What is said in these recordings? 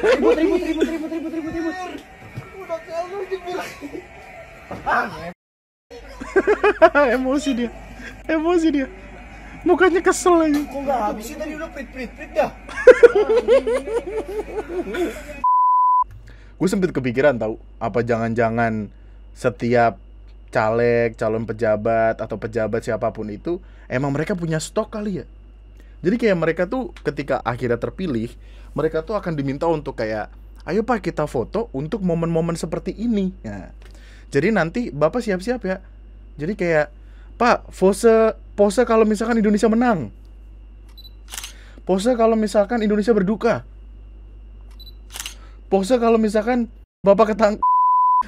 Ribut. Udah kalau dibilang. Emosi dia. Mukanya kesel aja. Kok nggak habis sih tadi udah prit dah. Gue sempet kepikiran tahu, apa jangan-jangan setiap caleg, calon pejabat atau pejabat siapapun itu emang mereka punya stok kali ya. Jadi kayak mereka tuh ketika akhirnya terpilih, mereka tuh akan diminta untuk kayak, ayo Pak kita foto untuk momen-momen seperti ini. Nah, jadi nanti Bapak siap-siap ya. Jadi kayak, Pak pose kalau misalkan Indonesia menang. Pose kalau misalkan Indonesia berduka. Pose kalau misalkan Bapak ketangkep.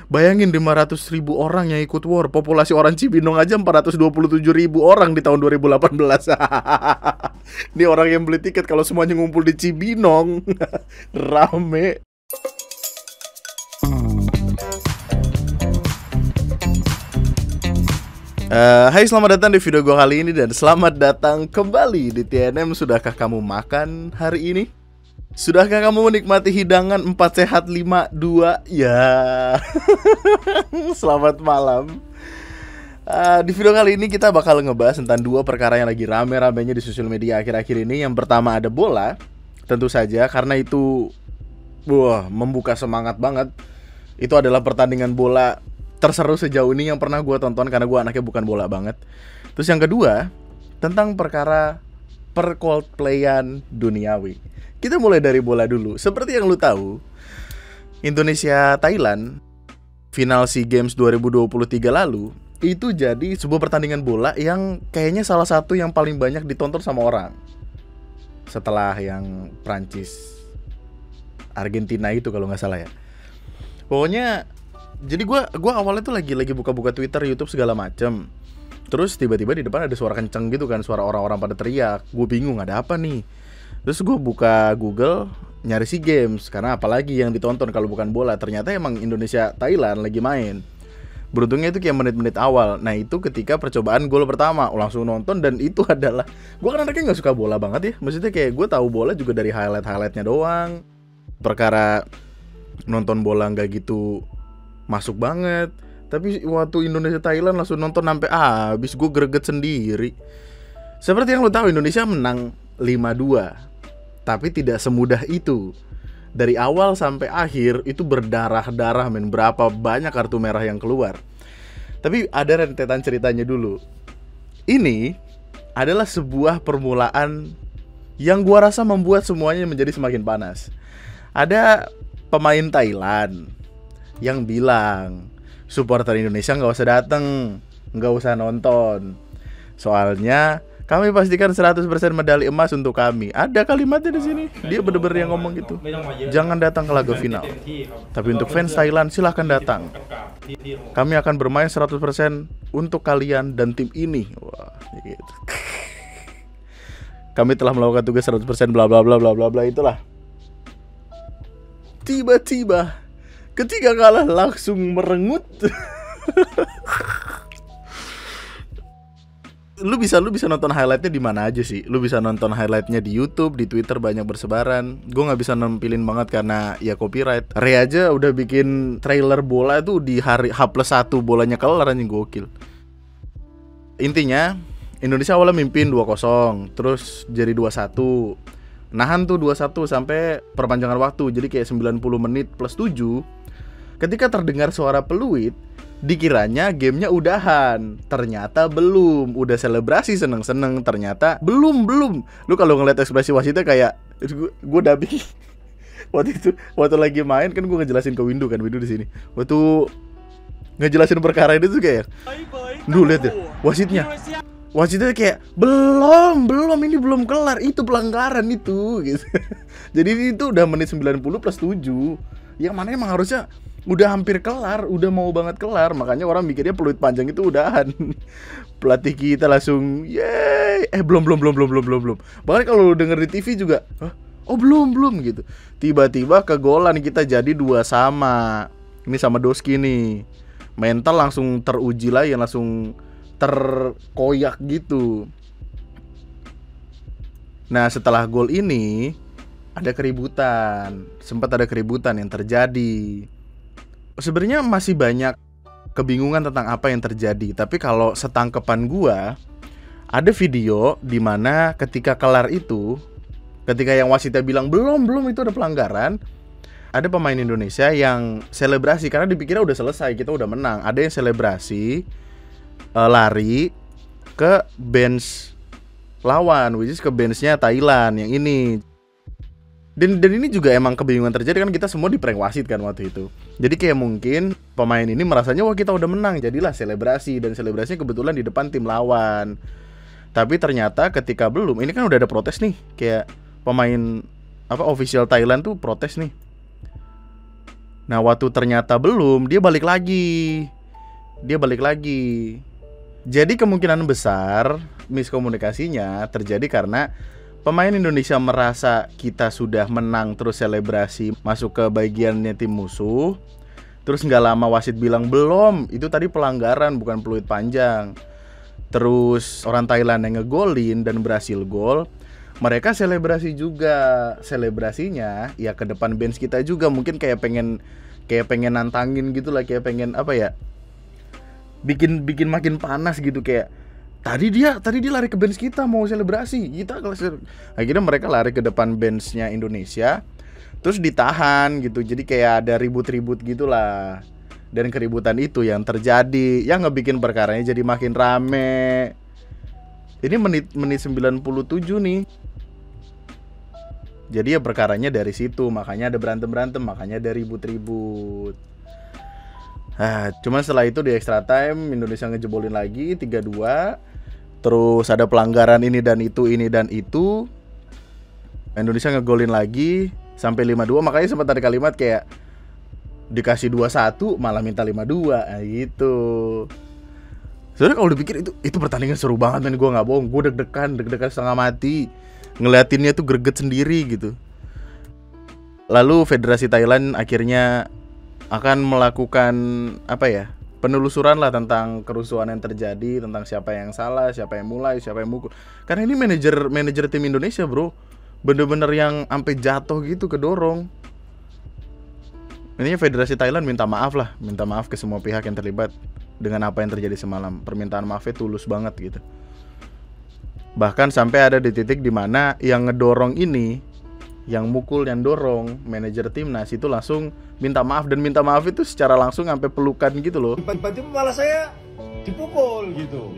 Bayangin 500.000 orang yang ikut war. Populasi orang Cibinong aja 427.000 orang di tahun 2018. Ini orang yang beli tiket kalau semuanya ngumpul di Cibinong. Rame. Hai, selamat datang di video gue kali ini. Dan selamat datang kembali di TNM. Sudahkah kamu makan hari ini? Sudahkah kamu menikmati hidangan 4 sehat 5 2? Ya. Selamat malam. Di video kali ini kita bakal ngebahas tentang dua perkara yang lagi rame-ramenya di sosial media akhir-akhir ini. Yang pertama ada bola. Tentu saja karena itu membuka semangat banget. Itu adalah pertandingan bola terseru sejauh ini yang pernah gue tonton, karena gue anaknya bukan bola banget. Terus yang kedua tentang perkara percoldplayan duniawi. Kita mulai dari bola dulu. Seperti yang lu tahu, Indonesia Thailand final SEA Games 2023 lalu itu jadi sebuah pertandingan bola yang kayaknya salah satu yang paling banyak ditonton sama orang. Setelah yang Prancis Argentina itu kalau nggak salah ya. Pokoknya jadi gua awalnya tuh lagi buka-buka Twitter, YouTube segala macem. Terus tiba-tiba di depan ada suara kenceng gitu kan, suara orang-orang pada teriak. Gue bingung ada apa nih. Terus gue buka Google, nyari SEA Games, karena apalagi yang ditonton kalau bukan bola. Ternyata emang Indonesia Thailand lagi main. Beruntungnya itu kayak menit-menit awal. Nah itu ketika percobaan gol pertama, langsung nonton. Dan itu adalah, gue kan anaknya gak suka bola banget ya. Maksudnya kayak gue tahu bola juga dari highlight-highlightnya doang. Perkara nonton bola gak gitu masuk banget. Tapi waktu Indonesia Thailand langsung nonton sampai habis, gue greget sendiri. Seperti yang lo tahu, Indonesia menang 5-2. Tapi tidak semudah itu. Dari awal sampai akhir itu berdarah-darah, men. Berapa banyak kartu merah yang keluar. Tapi ada rentetan ceritanya dulu. Ini adalah sebuah permulaan yang gua rasa membuat semuanya menjadi semakin panas. Ada pemain Thailand yang bilang, supporter Indonesia gak usah dateng, gak usah nonton. Soalnya kami pastikan 100% medali emas untuk kami. Ada kalimatnya di sini. Dia bener-bener yang ngomong gitu. Jangan datang ke laga final. Tapi untuk fans Thailand silahkan datang. Kami akan bermain 100% untuk kalian dan tim ini. Wah, gitu. Kami telah melakukan tugas 100% bla bla bla bla bla bla itulah. Tiba-tiba ketika kalah langsung merengut. Lu bisa nonton highlightnya di mana aja sih? Lu bisa nonton highlightnya di YouTube, di Twitter banyak bersebaran. Gue nggak bisa nampilin banget karena ya copyright. Ray aja udah bikin trailer bola itu di hari H+1 bolanya kelar, anjing, gokil. Intinya Indonesia awalnya mimpin 2-0, terus jadi 2-1. Nahan tuh 2-1 sampai perpanjangan waktu. Jadi kayak 90 menit plus 7. Ketika terdengar suara peluit, dikiranya gamenya udahan. Ternyata belum. Udah selebrasi seneng-seneng, ternyata belum. Lu kalau ngeliat ekspresi wasitnya kayak, gue dubbing. Waktu lagi main kan gue ngejelasin ke Windu di sini. Waktu ngejelasin perkara ini tuh kayak, lu lihat ya wasitnya kayak belum ini belum kelar, itu pelanggaran itu gitu. Jadi itu udah menit 90 plus 7. Yang mana emang harusnya udah hampir kelar, udah mau banget kelar. Makanya orang mikirnya peluit panjang itu udahan. Pelatih kita langsung yeay. Belum. Bahkan kalau lu denger di TV juga, oh belum gitu. Tiba-tiba kegolan kita jadi 2-2. Ini sama Doski nih. Mental langsung teruji lah, yang langsung terkoyak gitu. Nah setelah gol ini ada keributan, sempat ada keributan yang terjadi. Sebenarnya masih banyak kebingungan tentang apa yang terjadi, tapi kalau setangkepan gua, ada video di mana ketika kelar itu, ketika yang wasitnya bilang belum itu ada pelanggaran, ada pemain Indonesia yang selebrasi karena dipikirnya udah selesai, kita udah menang. Ada yang selebrasi lari ke bench lawan, which is ke benchnya Thailand yang ini. Dan ini juga emang kebingungan terjadi kan, kita semua di prank wasit kan waktu itu. Jadi kayak mungkin pemain ini merasanya wah kita udah menang, jadilah selebrasi, dan selebrasinya kebetulan di depan tim lawan. Tapi ternyata ketika belum, ini kan udah ada protes nih, kayak pemain official Thailand tuh protes nih. Nah waktu ternyata belum, dia balik lagi. Jadi kemungkinan besar miskomunikasinya terjadi karena pemain Indonesia merasa kita sudah menang terus selebrasi masuk ke bagiannya tim musuh. Terus nggak lama wasit bilang belum, itu tadi pelanggaran bukan peluit panjang. Terus orang Thailand yang ngegolin dan berhasil gol, mereka selebrasi juga. Selebrasinya ya ke depan bench kita juga, mungkin kayak pengen nantangin gitu lah, kayak pengen apa ya, bikin makin panas gitu, kayak Tadi dia lari ke bench kita mau selebrasi. Akhirnya mereka lari ke depan benchnya Indonesia, terus ditahan gitu. Jadi kayak ada ribut-ribut gitulah. Dan keributan itu yang terjadi, yang ngebikin perkaranya jadi makin rame. Ini menit 97 nih. Jadi ya perkaranya dari situ, makanya ada berantem, makanya ada ribut-ribut. Cuman setelah itu di extra time Indonesia ngejebolin lagi 3-2. Terus ada pelanggaran ini dan itu. Indonesia ngegolin lagi sampai 5-2. Makanya sempat ada kalimat kayak dikasih 2-1 malah minta 5-2 gitu. Sebenarnya kalau dipikir itu pertandingan seru banget, men. Gue nggak bohong, gue deg-degan setengah mati. Ngeliatinnya tuh greget sendiri gitu. Lalu Federasi Thailand akhirnya akan melakukan penelusuran lah tentang kerusuhan yang terjadi, tentang siapa yang salah, siapa yang mulai, siapa yang mukul. Karena ini manajer tim Indonesia, bro, bener-bener yang sampai jatuh gitu, kedorong. Intinya Federasi Thailand minta maaf ke semua pihak yang terlibat dengan apa yang terjadi semalam. Permintaan maafnya tulus banget gitu. Bahkan sampai ada di titik dimana yang ngedorong ini, yang mukul, yang dorong, manajer timnas itu langsung minta maaf, dan minta maaf itu secara langsung sampai pelukan gitu loh. Tiba-tiba malah saya dipukul gitu.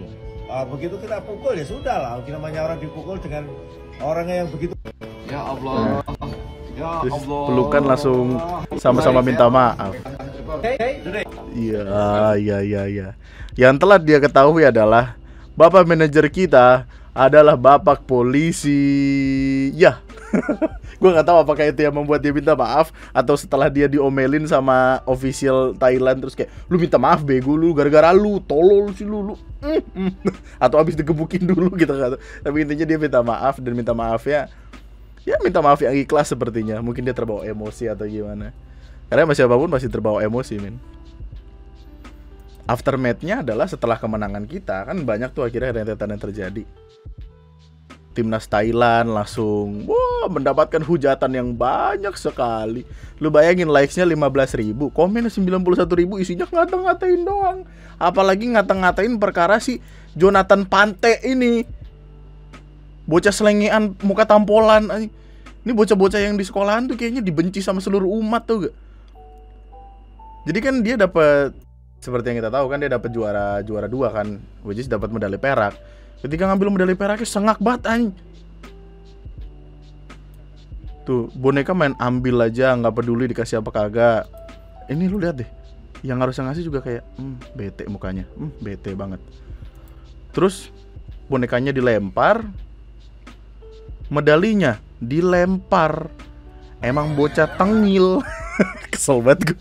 Begitu kita pukul ya sudah lah. Namanya orang dipukul dengan orangnya yang begitu. Ya Allah. Ya Terus Allah. pelukan langsung sama-sama minta maaf. Iya. Yang telah dia ketahui adalah bapak manajer kita adalah bapak polisi. Ya. Gue nggak tahu apakah itu yang membuat dia minta maaf atau setelah dia diomelin sama official Thailand terus kayak lu minta maaf bego lu gara-gara lu tolol sih lu. Atau abis digebukin dulu gitu kan. Tapi intinya dia minta maaf, dan minta maafnya ya minta maaf yang ikhlas sepertinya. Mungkin dia terbawa emosi atau gimana. Karena siapapun masih terbawa emosi, men. Aftermath-nya adalah setelah kemenangan kita, kan banyak tuh akhirnya rentetan yang terjadi. Timnas Thailand langsung mendapatkan hujatan yang banyak sekali. Lu bayangin, likes-nya 15.000, komennya 91.000, isinya ngata-ngatain doang. Apalagi ngata-ngatain perkara si Jonathan Pante ini. Bocah selengean muka tampolan. Ini bocah-bocah yang di sekolahan tuh kayaknya dibenci sama seluruh umat tuh gak. Jadi kan dia dapat, seperti yang kita tahu kan, dia dapat juara 2 kan, which is dapat medali perak. Ketika ngambil medali peraknya sengak banget anjing. Tuh, boneka main ambil aja, nggak peduli dikasih apa kagak. Ini lu lihat deh, yang harusnya ngasih juga kayak bete mukanya, bete banget. Terus bonekanya dilempar, medalinya dilempar. Emang bocah tengil. Kesel banget gue.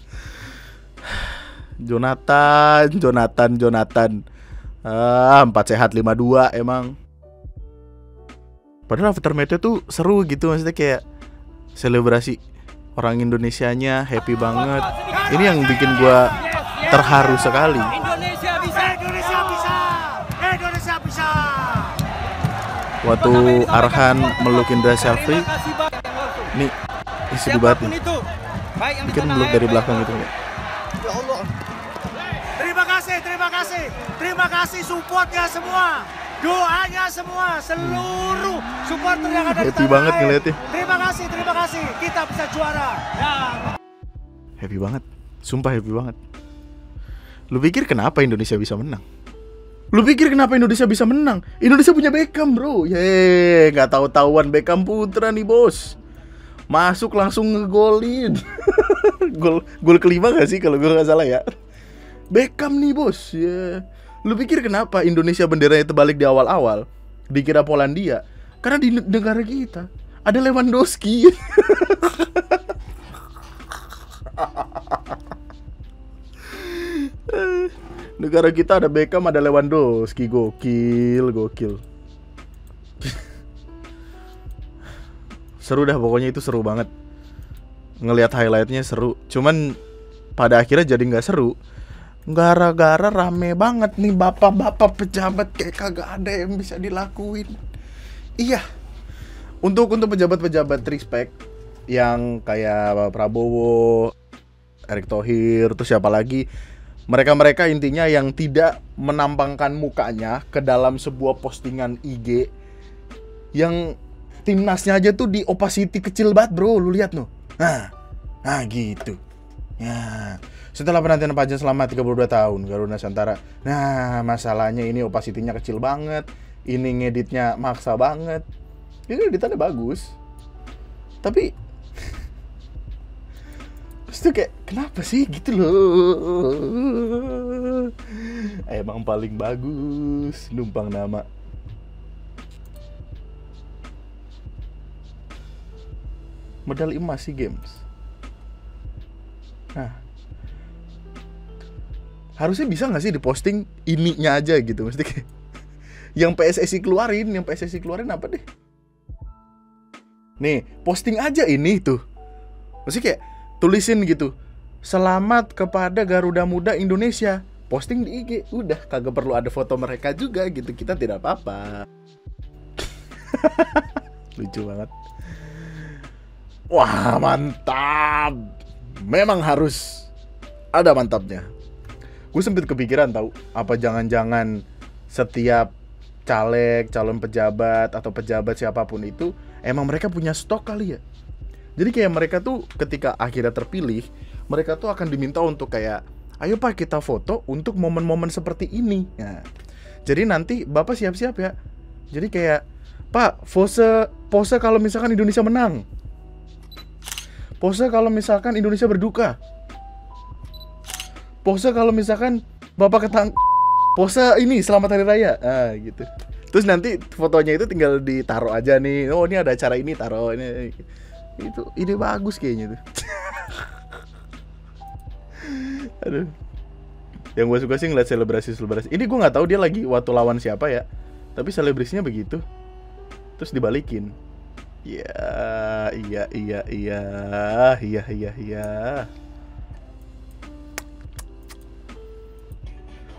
Jonathan. 4 sehat 5-2 emang. Padahal aftermath-nya tuh seru gitu, maksudnya kayak selebrasi orang Indonesianya happy banget. Ini yang bikin gua terharu sekali. Indonesia bisa. Waktu Arhan meluk Indra Syafri, nih seru banget Siapapun nih. itu, baik yang di Bikin tanah meluk air, dari baik belakang yang gitu. Ya Allah. Terima kasih supportnya semua, doanya semua, seluruh supporter yang ada di Happy tanah banget air. ngeliatnya. Terima kasih, kita bisa juara. Ya. Happy banget, sumpah happy banget. Lu pikir kenapa Indonesia bisa menang? Indonesia punya Beckham, bro. Yeay, nggak tahu-tahuan Beckham putra nih, bos. Masuk langsung ngegolin. Gol kelima gak sih kalau gue nggak salah ya? Beckham nih, bos. Ya. Lu pikir kenapa Indonesia benderanya terbalik di awal-awal? Dikira Polandia. Karena di negara kita ada Lewandowski. Negara kita ada Beckham, ada Lewandowski. Gokil. Seru dah, pokoknya itu seru banget. Ngelihat highlightnya seru. Cuman pada akhirnya jadi nggak seru gara-gara rame banget nih bapak-bapak pejabat, kayak kagak ada yang bisa dilakuin. Iya. Untuk pejabat-pejabat respect yang kayak Pak Prabowo, Erick Thohir, terus siapa lagi? Mereka intinya yang tidak menampangkan mukanya ke dalam sebuah postingan IG, yang timnasnya aja tuh di opacity kecil banget, bro. Lu lihat noh. Nah gitu. Ya. Setelah penantian panjang selama 32 tahun Garuda Nusantara. Nah, masalahnya ini opacity-nya kecil banget. Ini ngeditnya maksa banget. Ini editannya bagus. Tapi terus tuh kayak kenapa sih gitu loh. Emang paling bagus numpang nama. Medali emas SEA Games. Nah, harusnya bisa nggak sih diposting ininya aja gitu, mesti kayak yang PSSI keluarin apa deh? Nih, posting aja ini tuh, mesti kayak tulisin gitu, selamat kepada Garuda Muda Indonesia, posting di IG, udah kagak perlu ada foto mereka juga gitu, kita tidak apa-apa. Lucu banget. Wah, mantap. Memang harus ada mantapnya. Gue sempet kepikiran tahu, apa jangan-jangan setiap caleg, calon pejabat atau pejabat siapapun itu emang mereka punya stok kali ya. Jadi kayak mereka tuh ketika akhirnya terpilih, mereka tuh akan diminta untuk kayak, ayo Pak kita foto untuk momen-momen seperti ini. Nah, jadi nanti Bapak siap-siap ya. Jadi kayak, Pak pose kalau misalkan Indonesia menang, pose kalau misalkan Indonesia berduka, pose kalau misalkan Bapak pose ini selamat hari raya, gitu. Terus nanti fotonya itu tinggal ditaruh aja nih. Oh, ini ada acara ini, taruh ini. Itu ide bagus kayaknya tuh. Aduh. Yang gue suka sih ngeliat selebrasi. Ini gue nggak tahu dia lagi waktu lawan siapa ya. Tapi selebrasinya begitu. Terus dibalikin. Iya.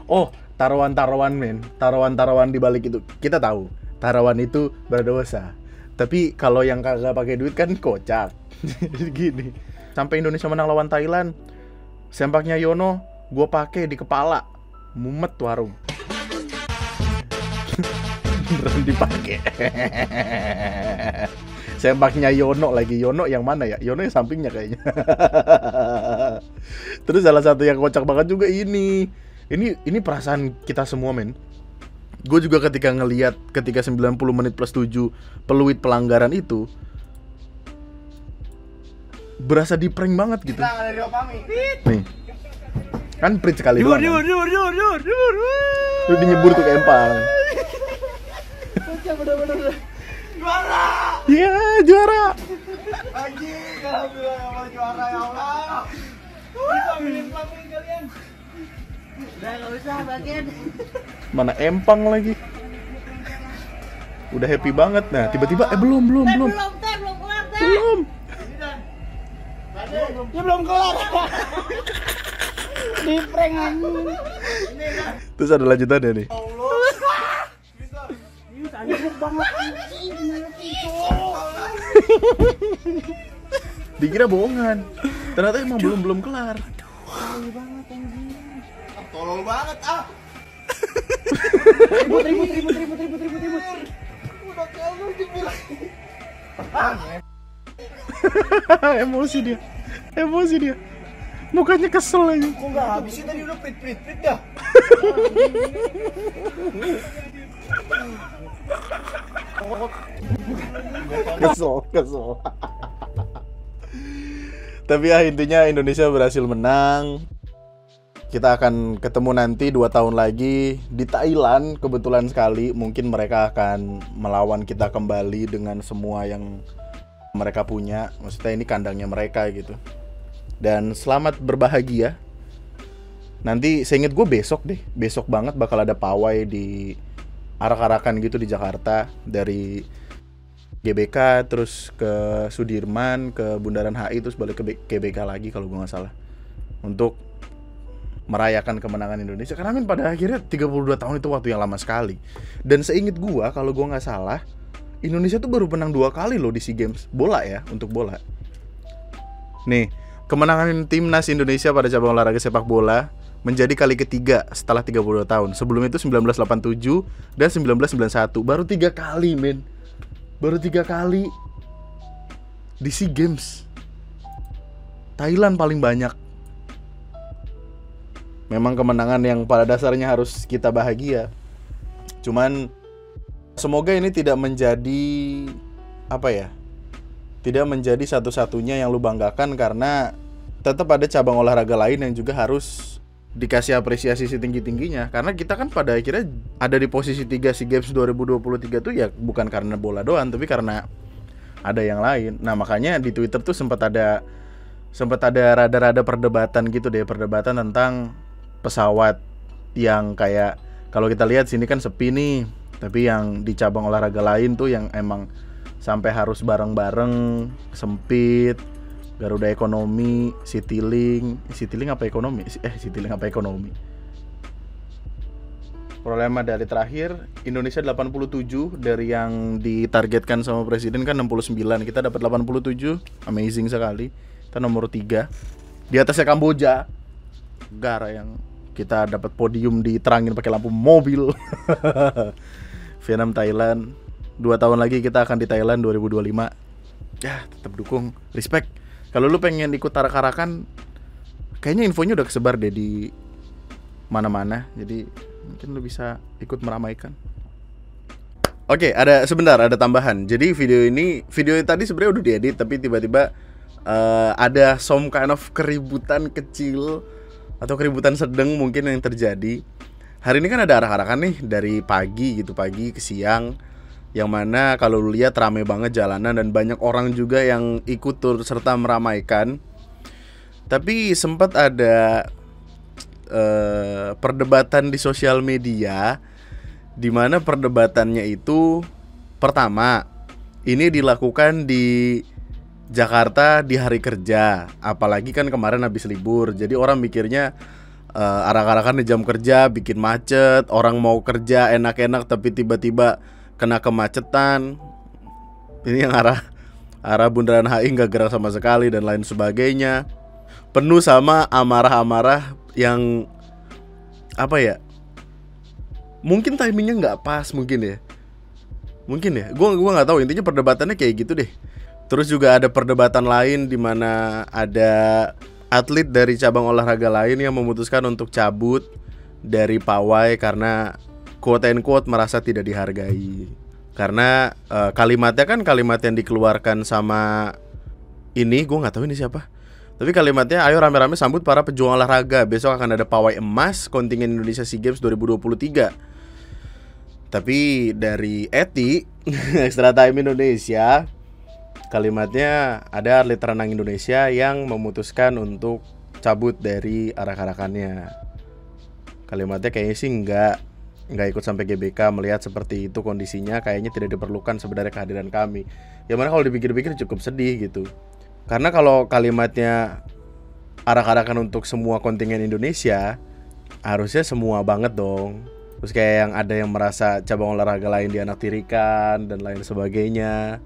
Oh, taruhan men. Taruhan di balik itu. Kita tahu, taruhan itu berdosa. Tapi kalau yang kagak pakai duit kan kocak. Gini. Sampai Indonesia menang lawan Thailand, sempaknya Yono gue pakai di kepala. Mumet warung. Beneran dipakai. Sempaknya Yono lagi. Yono yang mana ya? Yono yang sampingnya kayaknya. Terus salah satu yang kocak banget juga ini perasaan kita semua men. Gue juga ketika 90 menit plus 7 peluit pelanggaran itu berasa di prank banget gitu. Nih, kan print sekali doang. Lu dinyebur tuh ke empang. Juara! Iya, juara. Anjing, alhamdulillah juara ya Allah. Bisa ambilin pelamin kalian. Udah nggak usah bagian. Mana empang lagi. Udah happy banget. Nah, tiba-tiba belum. Belum kelar teh. Belum. Ya belum kelar. Di prank anjing. Terus ada lanjutannya nih. Dikira bohongan. Ternyata emang belum kelar. Tolol banget ah. Ribut. Udah kabur dibilang. Emosi dia. Mukanya kesel aja. Kok nggak habis sih tadi udah prit dah. Kesel. Tapi ya intinya Indonesia berhasil menang. Kita akan ketemu nanti 2 tahun lagi di Thailand. Kebetulan sekali mungkin mereka akan melawan kita kembali dengan semua yang mereka punya. Maksudnya ini kandangnya mereka gitu. Dan selamat berbahagia. Nanti seinget gue besok banget bakal ada pawai di arak-arakan gitu di Jakarta. Dari GBK terus ke Sudirman, ke Bundaran HI, terus balik ke GBK lagi kalau gue gak salah. Untuk merayakan kemenangan Indonesia. Karena kan pada akhirnya 32 tahun itu waktu yang lama sekali. Dan seinget gue kalau gue gak salah, Indonesia tuh baru menang 2 kali loh di SEA Games. Bola ya, untuk bola. Nih, kemenangan timnas Indonesia pada cabang olahraga sepak bola menjadi kali ketiga setelah 32 tahun. Sebelum itu 1987 dan 1991. Baru 3 kali, men. Baru 3 kali di SEA Games. Thailand paling banyak. Memang kemenangan yang pada dasarnya harus kita bahagia. Cuman semoga ini tidak menjadi tidak menjadi satu-satunya yang lu banggakan, karena tetap ada cabang olahraga lain yang juga harus dikasih apresiasi setinggi-tingginya. Karena kita kan pada akhirnya ada di posisi 3 SEA Games 2023 tuh ya bukan karena bola doang, tapi karena ada yang lain. Nah, makanya di Twitter tuh sempat ada rada-rada perdebatan gitu deh, perdebatan tentang pesawat yang kayak kalau kita lihat sini kan sepi nih, tapi yang di cabang olahraga lain tuh yang emang sampai harus bareng-bareng, sempit, Garuda Ekonomi, Citylink apa ekonomi? Citylink apa ekonomi? Perolehan medali terakhir Indonesia 87, dari yang ditargetkan sama presiden kan 69, kita dapat 87, amazing sekali. Kita nomor 3. Di atasnya Kamboja, negara yang kita dapat podium diterangin pakai lampu mobil. Vietnam, Thailand. 2 tahun lagi kita akan di Thailand 2025. Ya, tetap dukung, respect. Kalau lu pengen ikut arak-arakan, kayaknya infonya udah kesebar deh di mana-mana. Jadi mungkin lu bisa ikut meramaikan. Oke, ada tambahan. Jadi video tadi sebenarnya udah diedit, tapi tiba-tiba ada some kind of keributan kecil atau keributan sedang mungkin yang terjadi. Hari ini kan ada arak-arakan nih dari pagi ke siang, yang mana kalau lu lihat rame banget jalanan dan banyak orang juga yang ikut turut serta meramaikan. Tapi sempat ada perdebatan di sosial media, di mana perdebatannya itu pertama, ini dilakukan di Jakarta di hari kerja, apalagi kan kemarin habis libur. Jadi orang mikirnya arak-arakan di jam kerja bikin macet, orang mau kerja enak-enak tapi tiba-tiba kena kemacetan. Ini yang arah Bundaran HI nggak gerak sama sekali dan lain sebagainya. Penuh sama amarah-amarah yang mungkin timingnya nggak pas, mungkin ya. Gua nggak tahu, intinya perdebatannya kayak gitu deh. Terus juga ada perdebatan lain di mana ada atlet dari cabang olahraga lain yang memutuskan untuk cabut dari pawai karena quote and quote merasa tidak dihargai. Karena kalimatnya kan kalimat yang dikeluarkan sama ini, gue nggak tahu ini siapa. Tapi kalimatnya, ayo rame-rame sambut para pejuang olahraga. Besok akan ada pawai emas kontingen Indonesia SEA Games 2023. Tapi dari Eti Extra Time Indonesia, kalimatnya ada atlet renang Indonesia yang memutuskan untuk cabut dari arak-arakannya. Kalimatnya kayaknya sih nggak ikut sampai GBK. Melihat seperti itu kondisinya, kayaknya tidak diperlukan sebenarnya kehadiran kami. Yang mana kalau dipikir-pikir cukup sedih gitu. Karena kalau kalimatnya arak-arakan untuk semua kontingen Indonesia, harusnya semua banget dong. Terus kayak yang ada yang merasa cabang olahraga lain dianaktirikan dan lain sebagainya.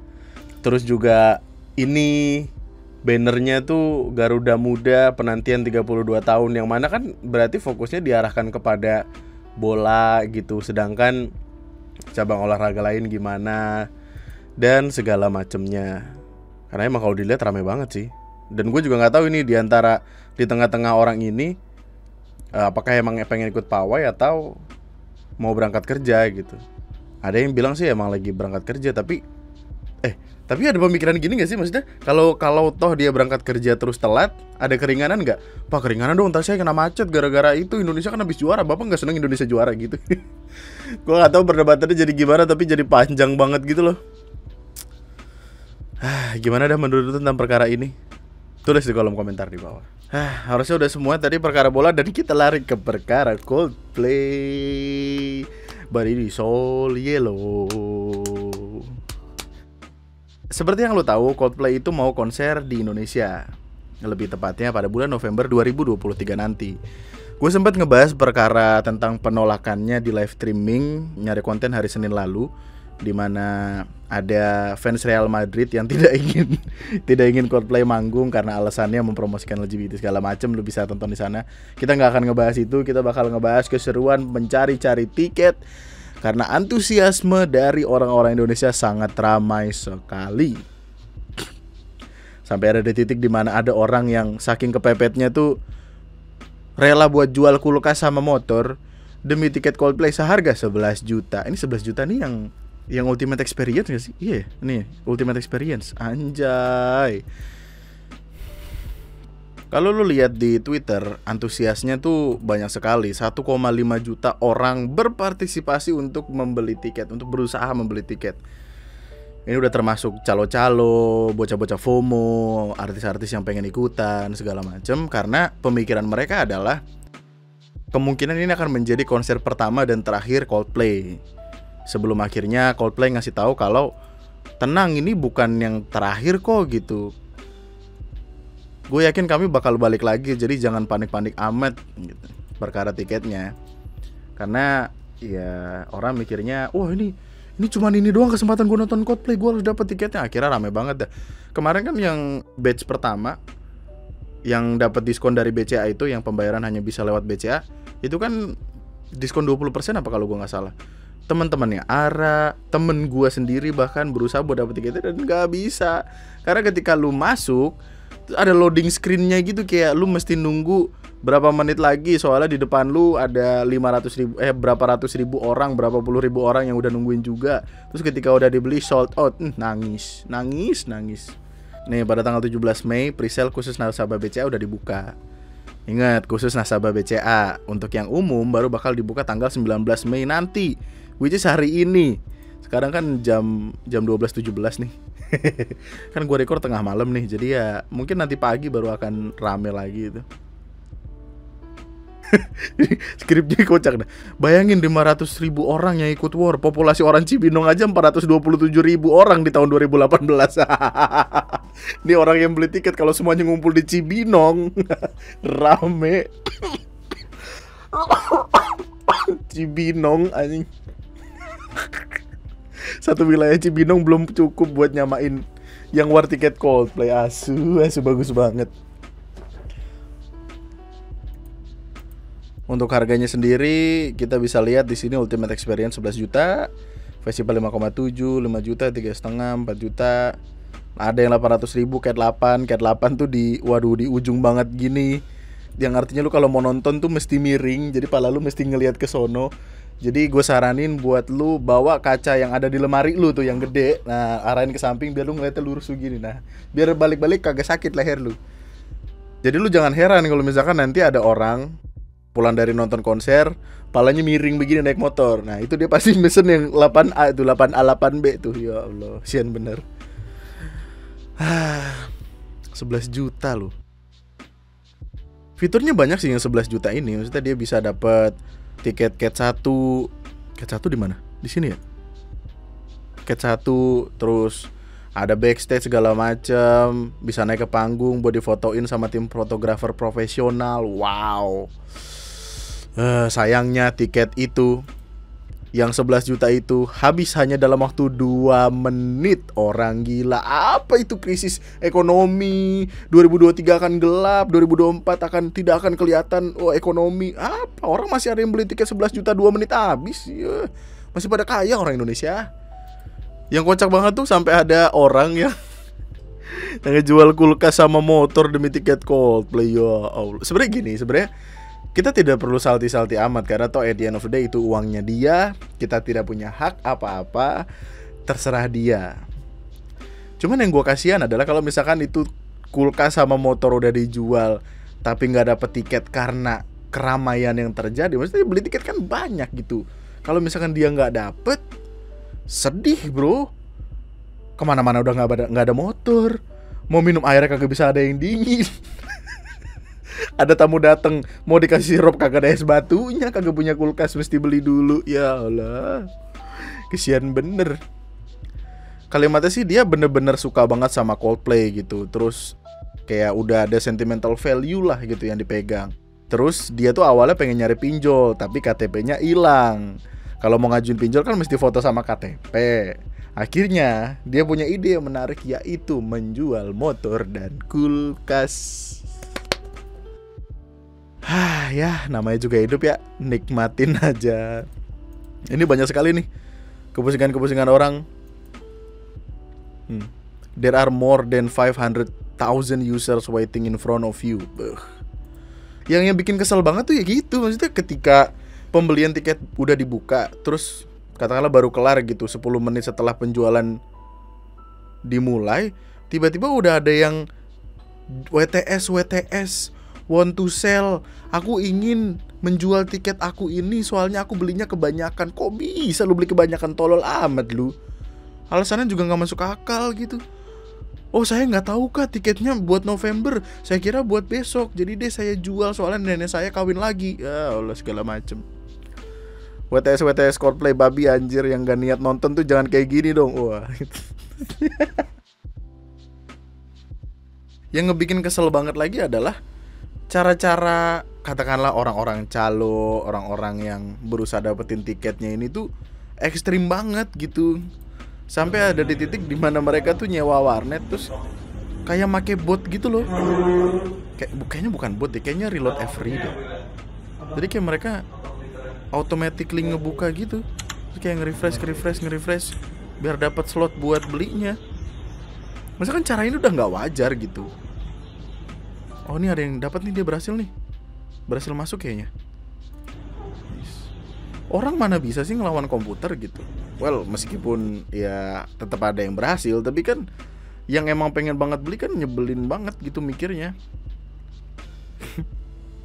Terus juga ini bannernya tuh Garuda Muda penantian 32 tahun, yang mana kan berarti fokusnya diarahkan kepada bola gitu, sedangkan cabang olahraga lain gimana dan segala macemnya. Karena emang kalau dilihat rame banget sih. Dan gue juga nggak tahu ini di tengah-tengah orang ini apakah emang pengen ikut pawai atau mau berangkat kerja gitu. Ada yang bilang sih emang lagi berangkat kerja, tapi ada pemikiran gini gak sih, maksudnya kalau toh dia berangkat kerja terus telat, ada keringanan nggak? Pak, keringanan dong, ntar saya kena macet gara-gara itu, Indonesia kan habis juara, Bapak nggak seneng Indonesia juara gitu. Gue nggak tahu perdebatannya jadi gimana, tapi jadi panjang banget gitu loh. Gimana dah menurut lu tentang perkara ini? Tulis di kolom komentar di bawah. Harusnya udah semua tadi perkara bola, dan kita lari ke perkara Coldplay. Bari Sol Yellow. Seperti yang lo tahu, Coldplay itu mau konser di Indonesia, lebih tepatnya pada bulan November 2023 nanti. Gue sempat ngebahas perkara tentang penolakannya di live streaming nyari konten hari Senin lalu, dimana ada fans Real Madrid yang tidak ingin Coldplay manggung karena alasannya mempromosikan LGBT segala macam. Lu bisa tonton di sana. Kita nggak akan ngebahas itu, kita bakal ngebahas keseruan mencari-cari tiket. Karena antusiasme dari orang-orang Indonesia sangat ramai sekali. Sampai ada di titik dimana ada orang yang saking kepepetnya tuh rela buat jual kulkas sama motor demi tiket Coldplay seharga 11 juta. Ini 11 juta nih yang Ultimate Experience gak sih? Iya, nih Ultimate Experience. Anjay. Kalau lu lihat di Twitter, antusiasnya tuh banyak sekali. 1,5 juta orang berpartisipasi untuk membeli tiket, untuk berusaha membeli tiket. Ini udah termasuk calo-calo, bocah-bocah FOMO, artis-artis yang pengen ikutan, segala macam. Karena pemikiran mereka adalah kemungkinan ini akan menjadi konser pertama dan terakhir Coldplay. Sebelum akhirnya Coldplay ngasih tahu kalau tenang, ini bukan yang terakhir kok gitu. Gue yakin kami bakal balik lagi, jadi jangan panik-panik amat gitu, perkara tiketnya. Karena ya orang mikirnya, wah ini cuman ini doang kesempatan gue nonton Coldplay, gue harus dapat tiketnya. Akhirnya rame banget dah. Kemarin kan yang batch pertama yang dapat diskon dari BCA itu, yang pembayaran hanya bisa lewat BCA, itu kan diskon 20% apa kalau gue nggak salah. Teman-temannya Ara, temen gue sendiri bahkan berusaha buat dapet tiketnya dan nggak bisa. Karena ketika lu masuk ada loading screen-nya gitu, kayak lu mesti nunggu berapa menit lagi, soalnya di depan lu ada 500.000 berapa ratus ribu orang, berapa puluh ribu orang yang udah nungguin juga. Terus ketika udah dibeli sold out, nangis. Nih pada tanggal 17 Mei presale khusus nasabah BCA udah dibuka. Ingat, khusus nasabah BCA. Untuk yang umum baru bakal dibuka tanggal 19 Mei nanti, which is hari ini. Sekarang kan jam 12.17 nih. Kan gue record tengah malam nih, jadi ya mungkin nanti pagi baru akan rame lagi itu. Skripnya kocak dah. Bayangin 500.000 orang yang ikut war. Populasi orang Cibinong aja 427.000 orang di tahun 2018. Ini orang yang beli tiket kalau semuanya ngumpul di Cibinong. Rame. Cibinong anjing. Satu wilayah Cibinong belum cukup buat nyamain yang war tiket Coldplay. Asu bagus banget. Untuk harganya sendiri kita bisa lihat di sini Ultimate Experience 11 juta, Festival 5,7, 5 juta, 3,5, 4 juta. Ada yang 800.000 Cat 8 tuh di ujung banget gini. Yang artinya lu kalau mau nonton tuh mesti miring, jadi pala lu mesti ngelihat ke sono. Jadi gue saranin buat lu bawa kaca yang ada di lemari lu tuh yang gede. Nah, arahin ke samping biar lu ngeliatnya lurus begini. Nah, biar balik-balik kagak sakit leher lu. Jadi lu jangan heran kalau misalkan nanti ada orang pulang dari nonton konser, palanya miring begini naik motor. Nah, itu dia pasti mesen yang 8A itu, 8A 8B tuh. Ya Allah, sian bener. 11 juta loh. Fiturnya banyak sih yang 11 juta ini. Maksudnya dia bisa dapat tiket Cat 1. Cat 1 di mana? Di sini ya? Cat 1, terus ada backstage segala macam, bisa naik ke panggung buat difotoin sama tim fotografer profesional. Wow. Sayangnya tiket itu Yang 11 juta itu habis hanya dalam waktu 2 menit. Orang gila. Apa itu krisis ekonomi? 2023 akan gelap, 2024 tidak akan kelihatan ekonomi. Apa? Orang masih ada yang beli tiket 11 juta 2 menit habis. Ya. Masih pada kaya orang Indonesia. Yang kocak banget tuh sampai ada orang yang ngejual kulkas sama motor demi tiket Coldplay. Ya Allah. Sebenarnya gini, kita tidak perlu salty-salty amat, karena toh at the end of the day itu uangnya dia. Kita tidak punya hak apa-apa, terserah dia. Cuman yang gue kasihan adalah kalau misalkan itu kulkas sama motor udah dijual tapi nggak dapet tiket karena keramaian yang terjadi. Maksudnya beli tiket kan banyak gitu. Kalau misalkan dia nggak dapet, sedih bro. Kemana-mana udah nggak ada motor. Mau minum air kagak bisa ada yang dingin. Ada tamu dateng mau dikasih sirup kagak ada es batunya, kagak punya kulkas mesti beli dulu. Ya Allah, kesian bener. Kalimatnya sih dia bener-bener suka banget sama Coldplay gitu. Terus kayak udah ada sentimental value lah gitu yang dipegang. Terus dia tuh awalnya pengen nyari pinjol tapi KTP-nya hilang. Kalau mau ngajuin pinjol kan mesti foto sama KTP. Akhirnya dia punya ide yang menarik, yaitu menjual motor dan kulkas. Ya namanya juga hidup ya, nikmatin aja. Ini banyak sekali nih kepusingan-kepusingan orang. There are more than 500,000 users waiting in front of you. Yang bikin kesel banget tuh ya gitu. Maksudnya ketika pembelian tiket udah dibuka, terus katakanlah baru kelar gitu 10 menit setelah penjualan dimulai, tiba-tiba udah ada yang WTS want to sell. Aku ingin menjual tiket aku ini soalnya aku belinya kebanyakan. Kok bisa lu beli kebanyakan, tolol amat lu. Alasannya juga gak masuk akal gitu. Oh saya gak tahu kah tiketnya buat November, saya kira buat besok, jadi deh saya jual soalnya nenek saya kawin lagi. Ya Allah segala macem. WTS Coldplay babi anjir, yang gak niat nonton tuh jangan kayak gini dong. Wah. Yang ngebikin kesel banget lagi adalah cara-cara katakanlah orang-orang calo, orang-orang yang berusaha dapetin tiketnya ini tuh ekstrim banget gitu. Sampai ada di titik dimana mereka tuh nyewa warnet terus kayak make bot gitu loh. Kayaknya bukan bot deh, kayaknya reload every deh. Jadi kayak mereka automatically ngebuka gitu. Terus kayak nge-refresh biar dapat slot buat belinya. Maksudnya kan cara ini udah nggak wajar gitu. Oh ini ada yang dapat nih, dia berhasil masuk kayaknya. Orang mana bisa sih ngelawan komputer gitu. Well meskipun ya tetap ada yang berhasil, tapi kan yang emang pengen banget beli kan nyebelin banget gitu mikirnya.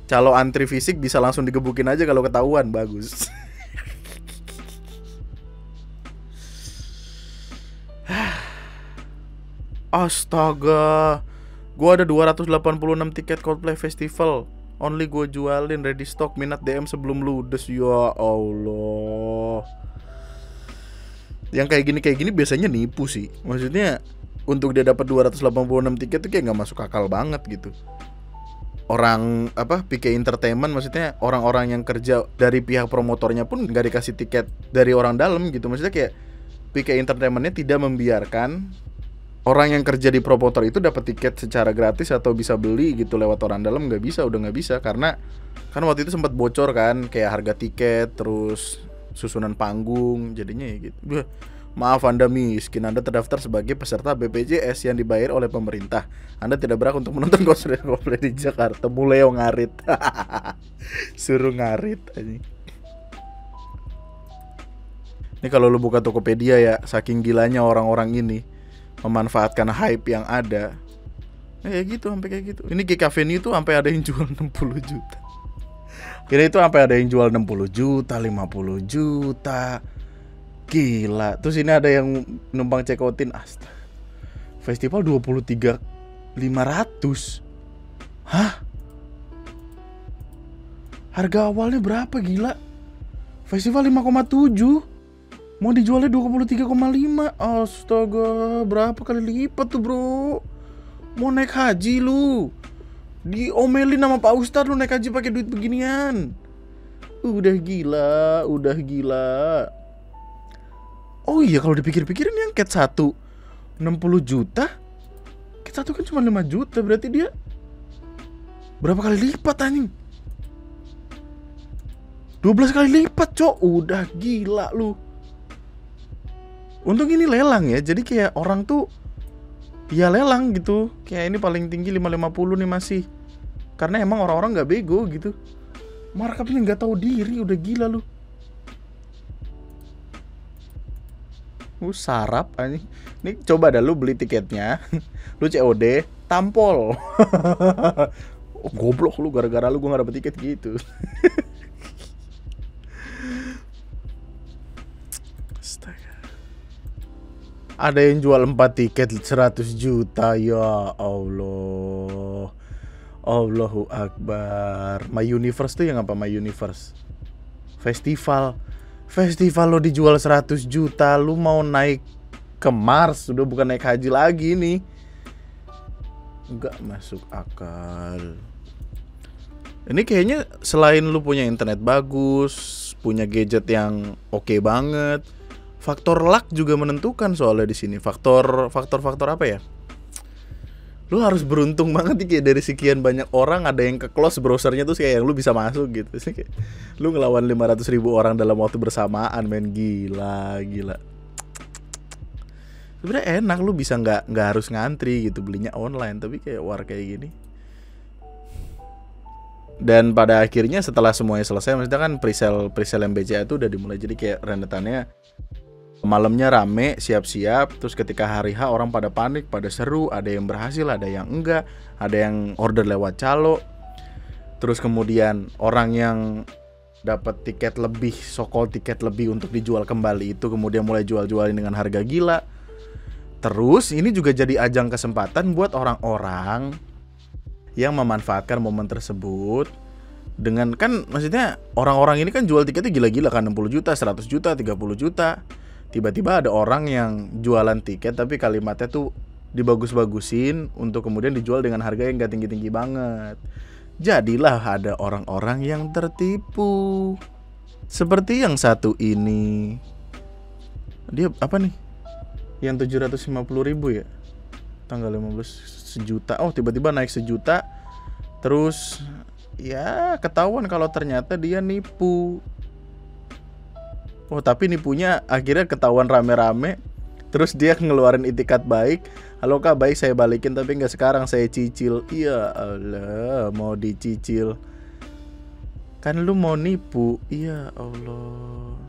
Calo antri fisik bisa langsung digebukin aja kalau ketahuan, bagus. Astaga, gua ada 286 tiket Coldplay Festival. Only gue jualin ready stock, minat DM sebelum ludes. Ya Allah. Yang kayak gini biasanya nipu sih. Maksudnya untuk dia dapat 286 tiket tuh kayak nggak masuk akal banget gitu. Orang PK Entertainment, maksudnya orang-orang yang kerja dari pihak promotornya pun nggak dikasih tiket dari orang dalam gitu. Maksudnya kayak PK Entertainmentnya tidak membiarkan orang yang kerja di promotor itu dapat tiket secara gratis atau bisa beli gitu lewat orang dalam. Nggak bisa, udah nggak bisa, karena kan waktu itu sempat bocor kan kayak harga tiket terus susunan panggung, jadinya ya gitu. Maaf Anda miskin, Anda terdaftar sebagai peserta BPJS yang dibayar oleh pemerintah. Anda tidak berhak untuk menonton konser Coldplay di Jakarta. Mulai ngarit. Suruh ngarit aja. Ini kalau lu buka Tokopedia ya, saking gilanya orang-orang ini memanfaatkan hype yang ada. Kayak gitu, sampai kayak gitu. Ini Kika Venue tuh sampai ada yang jual 60 juta. Kira itu sampai ada yang jual 60 juta, 50 juta. Gila. Terus ini ada yang numpang check-outin. Astaga. Festival 23.500. Hah? Harga awalnya berapa gila? Festival 5,7. Mau dijualnya 23,5. Astaga, berapa kali lipat tuh, Bro? Mau naik haji lu. Diomelin sama Pak Ustadz lu naik haji pakai duit beginian. Udah gila. Oh iya, kalau dipikir-pikirin yang cat 1 60 juta, cat 1 kan cuma 5 juta, berarti dia berapa kali lipat anjing? 12 kali lipat, Cok. Udah gila lu. Untung ini lelang ya, jadi kayak orang tuh ya lelang gitu. Kayak ini paling tinggi 550 nih masih. Karena emang orang-orang gak bego gitu. Markupnya gak tahu diri, udah gila lu. Sarap anjing. Nih coba dah lu beli tiketnya. Lu COD, tampol. Oh, goblok lu, gara-gara lu gua gak dapet tiket gitu. Astaga. Ada yang jual 4 tiket 100 juta, ya Allah. Allahu Akbar. My Universe tuh yang apa My Universe? Festival lo dijual 100 juta. Lu mau naik ke Mars, udah bukan naik haji lagi nih. Enggak masuk akal. Ini kayaknya selain lu punya internet bagus, punya gadget yang oke banget, faktor luck juga menentukan soalnya di sini. Faktor apa ya? Lu harus beruntung banget nih, kayak dari sekian banyak orang ada yang ke-close browsernya tuh kayak yang lu bisa masuk gitu. Kayak lu ngelawan 500.000 orang dalam waktu bersamaan, men. Gila. Sebenarnya enak, lu bisa nggak harus ngantri gitu, belinya online. Tapi kayak war kayak gini. Dan pada akhirnya setelah semuanya selesai, maksudnya kan presale MBCA itu udah dimulai. Jadi kayak rendetannya malamnya rame, siap-siap. Terus ketika hari H orang pada panik, pada seru. Ada yang berhasil, ada yang enggak. Ada yang order lewat calo. Terus kemudian orang yang dapat tiket lebih, sokol tiket lebih untuk dijual kembali itu kemudian mulai jual-jualin dengan harga gila. Terus ini juga jadi ajang kesempatan buat orang-orang yang memanfaatkan momen tersebut. Dengan kan maksudnya orang-orang ini kan jual tiketnya gila-gila kan, 60 juta, 100 juta, 30 juta. Tiba-tiba ada orang yang jualan tiket tapi kalimatnya tuh dibagus-bagusin untuk kemudian dijual dengan harga yang gak tinggi-tinggi banget. Jadilah ada orang-orang yang tertipu. Seperti yang satu ini. Dia apa nih? Yang 750.000 ya? Tanggal 15 sejuta. Oh, tiba-tiba naik sejuta. Terus ya ketahuan kalau ternyata dia nipu. Oh, tapi nipunya akhirnya ketahuan rame-rame. Terus dia ngeluarin itikat baik. Halo Kak, baik saya balikin tapi nggak sekarang, saya cicil. Iya Allah, mau dicicil. Kan lu mau nipu. Iya Allah.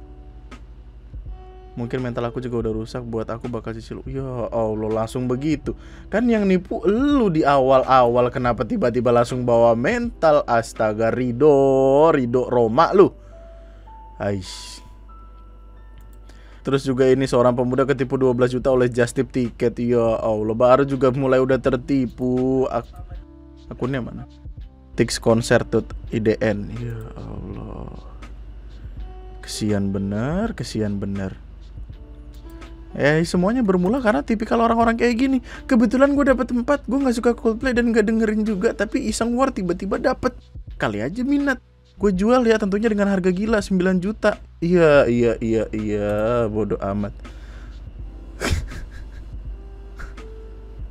Mungkin mental aku juga udah rusak, buat aku bakal cicil. Ya Allah, langsung begitu. Kan yang nipu lu di awal-awal, kenapa tiba-tiba langsung bawa mental? Astaga, Ridho Roma lu. Aish. Terus juga ini seorang pemuda ketipu 12 juta oleh Just Tip Tiket. Ya Allah, baru juga mulai udah tertipu. Akunnya mana? Tix Concert IDN. Ya Allah. Kesian bener. Semuanya bermula karena tipikal orang-orang kayak gini. Kebetulan gue dapet tempat, gue nggak suka Coldplay dan nggak dengerin juga, tapi iseng war tiba-tiba dapet. Kali aja minat. Gue jual ya tentunya dengan harga gila 9 juta. Iya, bodoh amat.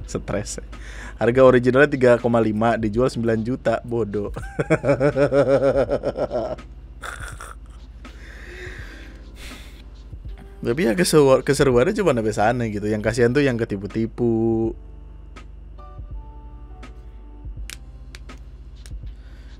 Stres. Harga originalnya 3,5 dijual 9 juta, bodoh. Tapi ya keseruannya cuma sampai sana gitu. Yang kasihan tuh yang ketipu-tipu.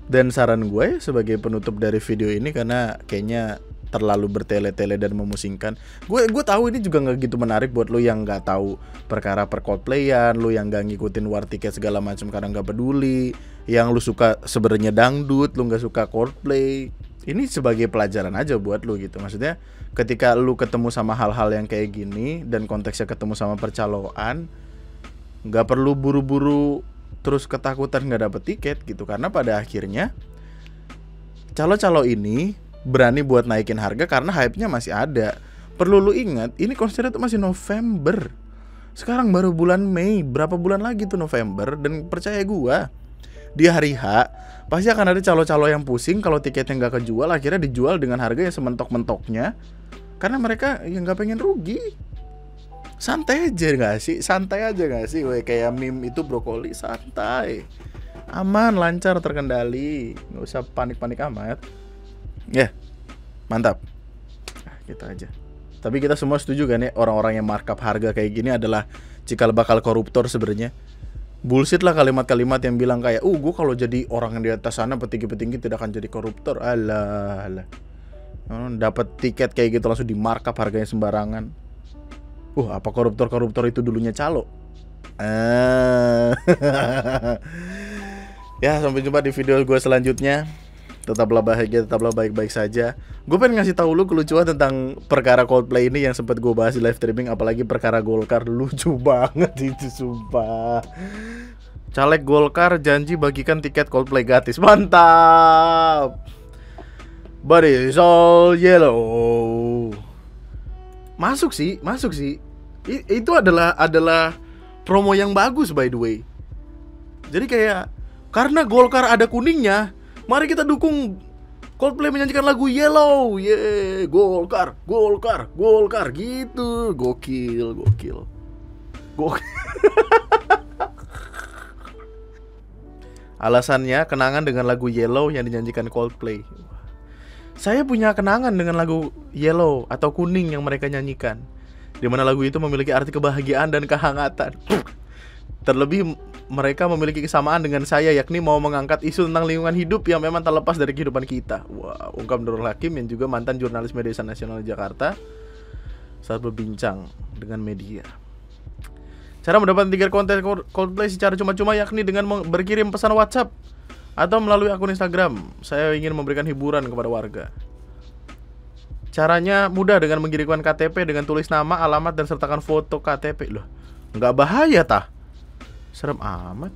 Dan saran gue sebagai penutup dari video ini, karena kayaknya terlalu bertele-tele dan memusingkan. Gue tahu ini juga nggak gitu menarik buat lo yang nggak tahu perkara per-Coldplayan, lo yang nggak ngikutin war tiket segala macam karena nggak peduli, yang lo suka sebenarnya dangdut, lo nggak suka Coldplay. Ini sebagai pelajaran aja buat lo gitu. Maksudnya ketika lo ketemu sama hal-hal yang kayak gini dan konteksnya ketemu sama percaloan, nggak perlu buru-buru terus ketakutan nggak dapet tiket gitu. Karena pada akhirnya calo-calo ini berani buat naikin harga karena hype-nya masih ada. Perlu lu ingat, ini konsernya tuh masih November. Sekarang baru bulan Mei, berapa bulan lagi tuh November. Dan percaya gua, di hari H pasti akan ada calo-calo yang pusing kalau tiketnya nggak kejual, akhirnya dijual dengan harga yang sementok-mentoknya Karena mereka yang nggak pengen rugi. Santai aja nggak sih? Santai aja nggak sih? Weh, kayak meme itu brokoli, santai, aman, lancar, terkendali, nggak usah panik-panik amat. Ya, mantap. Nah, gitu aja. Tapi kita semua setuju kan ya, orang-orang yang markup harga kayak gini adalah cikal bakal koruptor sebenarnya. Bullshit lah kalimat-kalimat yang bilang kayak, gue kalau jadi orang yang di atas sana petinggi-petinggi tidak akan jadi koruptor. Alah. Dapat tiket kayak gitu langsung di markup harganya sembarangan. Apa koruptor-koruptor itu dulunya calo? Ya, sampai jumpa di video gue selanjutnya. Tetaplah bahagia, tetaplah baik-baik saja. Gue pengen ngasih tahu lu kelucuan tentang perkara Coldplay ini yang sempat gue bahas di live streaming, apalagi perkara Golkar. Lucu banget itu, sumpah. Caleg Golkar janji bagikan tiket Coldplay gratis. Mantap. But it's all yellow. Masuk sih. Itu adalah promo yang bagus, by the way. Jadi kayak, karena Golkar ada kuningnya, mari kita dukung Coldplay menyanyikan lagu Yellow. Yeay, Golkar gitu. Gokil. Alasannya kenangan dengan lagu Yellow yang dinyanyikan Coldplay. Saya punya kenangan dengan lagu Yellow atau kuning yang mereka nyanyikan, di mana lagu itu memiliki arti kebahagiaan dan kehangatan. Terlebih mereka memiliki kesamaan dengan saya, yakni mau mengangkat isu tentang lingkungan hidup yang memang tak lepas dari kehidupan kita. Wow, ungkap Nurul Hakim yang juga mantan jurnalis media nasional Jakarta saat berbincang dengan media. Cara mendapatkan tiket konten Coldplay secara cuma-cuma yakni dengan berkirim pesan WhatsApp atau melalui akun Instagram. Saya ingin memberikan hiburan kepada warga. Caranya mudah dengan mengirimkan KTP dengan tulis nama, alamat, dan sertakan foto KTP. Loh, nggak bahaya tah? Serem amat.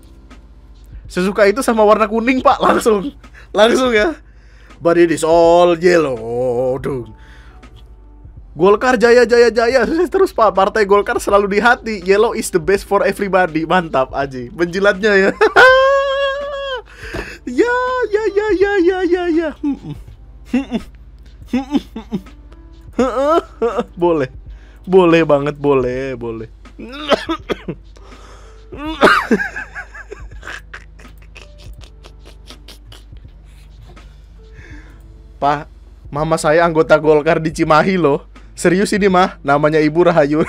Sesuka itu sama warna kuning, Pak. Langsung ya. But it is all yellow. Duh. Golkar jaya. Terus Pak, partai Golkar selalu di hati. Yellow is the best for everybody. Mantap Aji. Menjilatnya ya. Ya. Boleh banget. Pak, mama saya anggota Golkar di Cimahi loh. Serius ini mah, namanya Ibu Rahayu.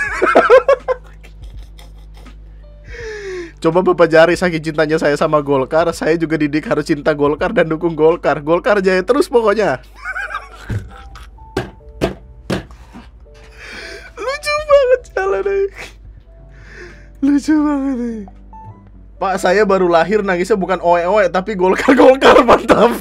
Coba Bapak cari, saking cintanya saya sama Golkar, saya juga didik harus cinta Golkar dan dukung Golkar. Golkar jaya terus pokoknya. Lucu banget jalan deh. Pak, saya baru lahir nangisnya bukan oe-oe tapi Golkar, mantap.